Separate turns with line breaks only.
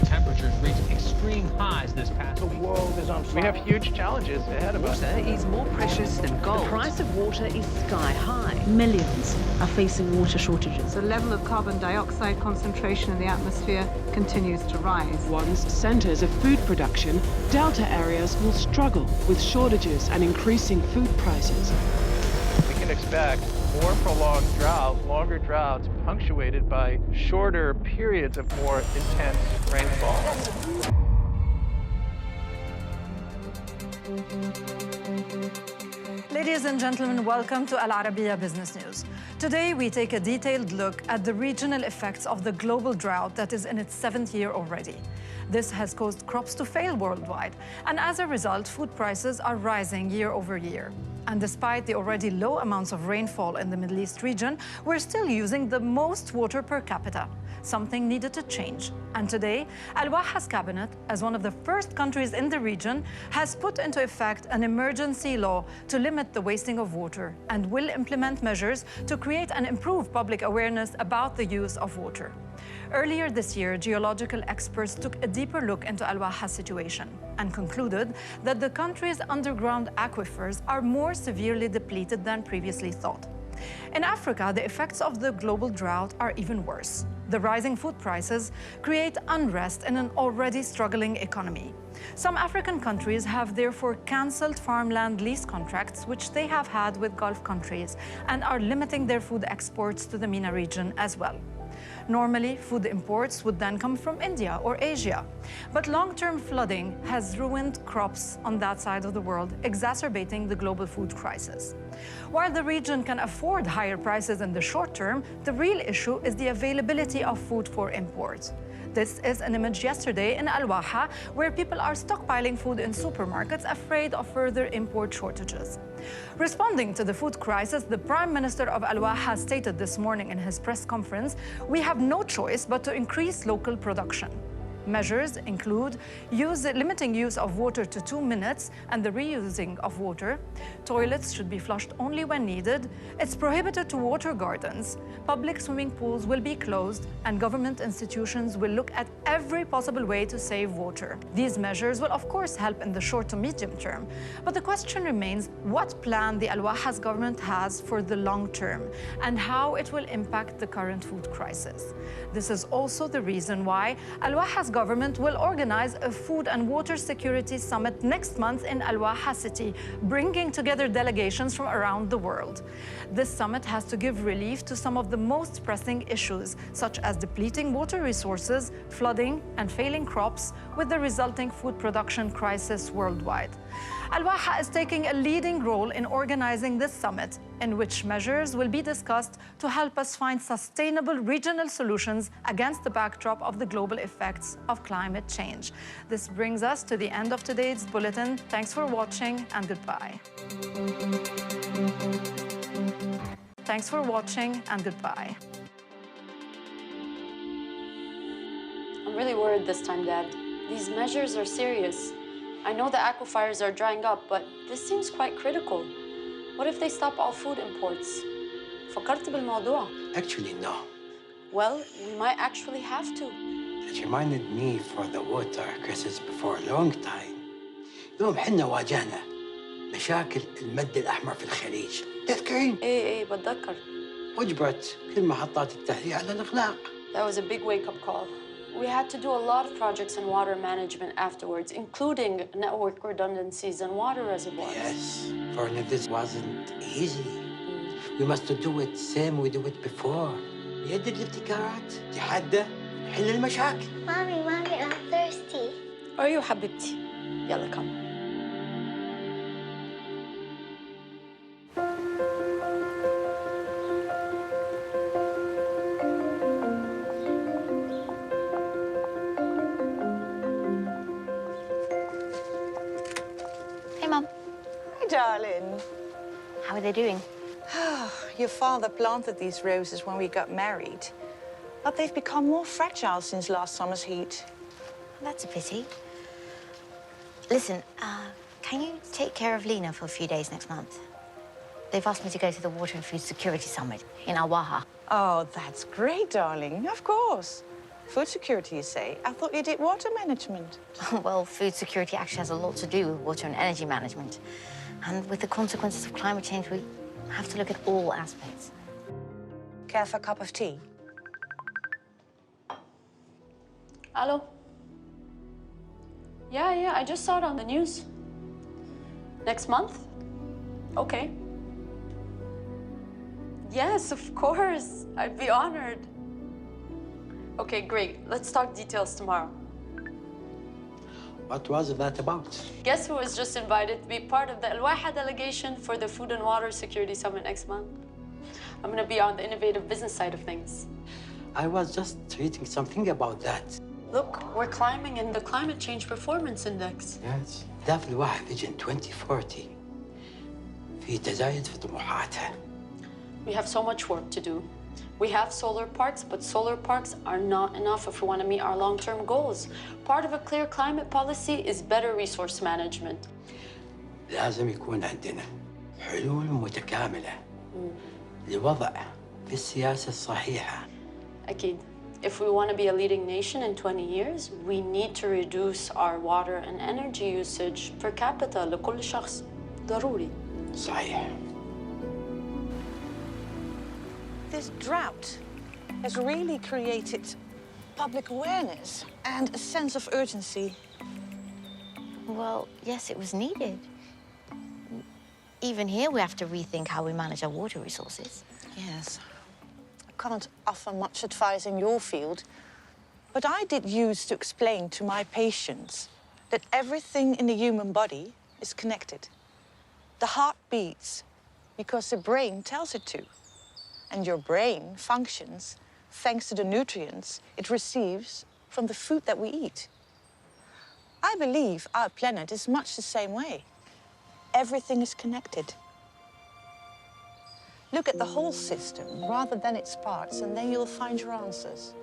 temperatures reached extreme highs this past week.
The world is on fire.
We have huge challenges ahead of us.
Water is more precious than gold. The price of water is sky high.
Millions are facing water shortages.
The level of carbon dioxide concentration in the atmosphere continues to rise.
Once centres of food production, delta areas will struggle with shortages and increasing food prices.
We can expect more prolonged drought, longer droughts punctuated by shorter periods of more intense rainfall.
Ladies and gentlemen, welcome to Al Arabiya Business News. Today, we take a detailed look at the regional effects of the global drought that is in its 7th year already. This has caused crops to fail worldwide, and as a result, food prices are rising year over year. And despite the already low amounts of rainfall in the Middle East region, we're still using the most water per capita. Something needed to change. And today, Al-Waha's cabinet, as one of the first countries in the region, has put into effect an emergency law to limit the wasting of water and will implement measures to create and improve public awareness about the use of water. Earlier this year, geological experts took a deeper look into Al-Waha's situation and concluded that the country's underground aquifers are more severely depleted than previously thought. In Africa, the effects of the global drought are even worse. The rising food prices create unrest in an already struggling economy. Some African countries have therefore cancelled farmland lease contracts, which they have had with Gulf countries, and are limiting their food exports to the MENA region as well. Normally, food imports would then come from India or Asia. But long-term flooding has ruined crops on that side of the world, exacerbating the global food crisis. While the region can afford higher prices in the short term, the real issue is the availability of food for import. This is an image yesterday in Al-Waha, where people are stockpiling food in supermarkets, afraid of further import shortages. Responding to the food crisis, the Prime Minister of Al-Waha stated this morning in his press conference, "We have no choice but to increase local production." Measures include limiting use of water to 2 minutes and the reusing of water. Toilets should be flushed only when needed. It's prohibited to water gardens. Public swimming pools will be closed, and government institutions will look at every possible way to save water. These measures will, of course, help in the short to medium term. But the question remains what plan the Al-Waha's government has for the long term and how it will impact the current food crisis. This is also the reason why Al-Waha's government will organize a food and water security summit next month in Al-Waha city, bringing together delegations from around the world. This summit has to give relief to some of the most pressing issues, such as depleting water resources, flooding, and failing crops, with the resulting food production crisis worldwide. Al-Waha is taking a leading role in organizing this summit, in which measures will be discussed to help us find sustainable regional solutions against the backdrop of the global effects of climate change. This brings us to the end of today's bulletin. Thanks for watching, and goodbye. Thanks for watching, and goodbye.
I'm really worried this time, Dad. These measures are serious. I know the aquifers are drying up, but this seems quite critical. What if they stop all food imports? فكرت بالموضوع.
Actually, no.
Well, we might actually have to.
It reminded me for the water crisis before a long time. يوم حنا واجهنا مشاكل المد الأحمر في الخليج. تذكرين؟
إيه بتذكر.
وجبرت كل محطات التهدئة على الإغلاق.
That was a big wake-up call. We had to do a lot of projects in water management afterwards, including network redundancies and water reservoirs.
Yes, for this wasn't easy. We must do it same we do it before. يد الابتكارات تحدى نحل المشاكل.
Mommy, I'm thirsty.
Are you حبيبتي? يلا come.
Hey, Mum.
Hi, darling.
How are they doing?
Your father planted these roses when we got married, but they've become more fragile since last summer's heat.
That's a pity. Listen, can you take care of Lena for a few days next month? They've asked me to go to the Water and Food Security Summit in Al-Waha.
Oh, that's great, darling. Of course. Food security, you say? I thought you did water management.
Well, food security actually has a lot to do with water and energy management. And with the consequences of climate change, we have to look at all aspects.
Care for a cup of tea?
Hello? Yeah, I just saw it on the news. Next month? Okay. Yes, of course. I'd be honored. Okay, great. Let's talk details tomorrow.
What was that about?
Guess who was just invited to be part of the Al Waha delegation for the Food and Water Security Summit next month? I'm gonna be on the innovative business side of things.
I was just reading something about that.
Look, we're climbing in the Climate Change Performance Index.
Yes. ده في الواحد فيجن 2040 في تزايد في طموحاتها.
We have so much work to do. We have solar parks, but solar parks are not enough if we want to meet our long-term goals. Part of a clear climate policy is better resource management.
لازم يكون عندنا حلول متكاملة لوضع في السياسة الصحيحة.
أكيد. If we want to be a leading nation in 20 years, we need to reduce our water and energy usage per capita لكل شخص. ضروري.
صحيح.
This drought has really created public awareness and a sense of urgency.
Well, yes, it was needed. Even here, we have to rethink how we manage our water resources.
Yes. I can't offer much advice in your field, but I did use to explain to my patients that everything in the human body is connected. The heart beats because the brain tells it to. And your brain functions thanks to the nutrients it receives from the food that we eat. I believe our planet is much the same way. Everything is connected. Look at the whole system rather than its parts, and then you'll find your answers.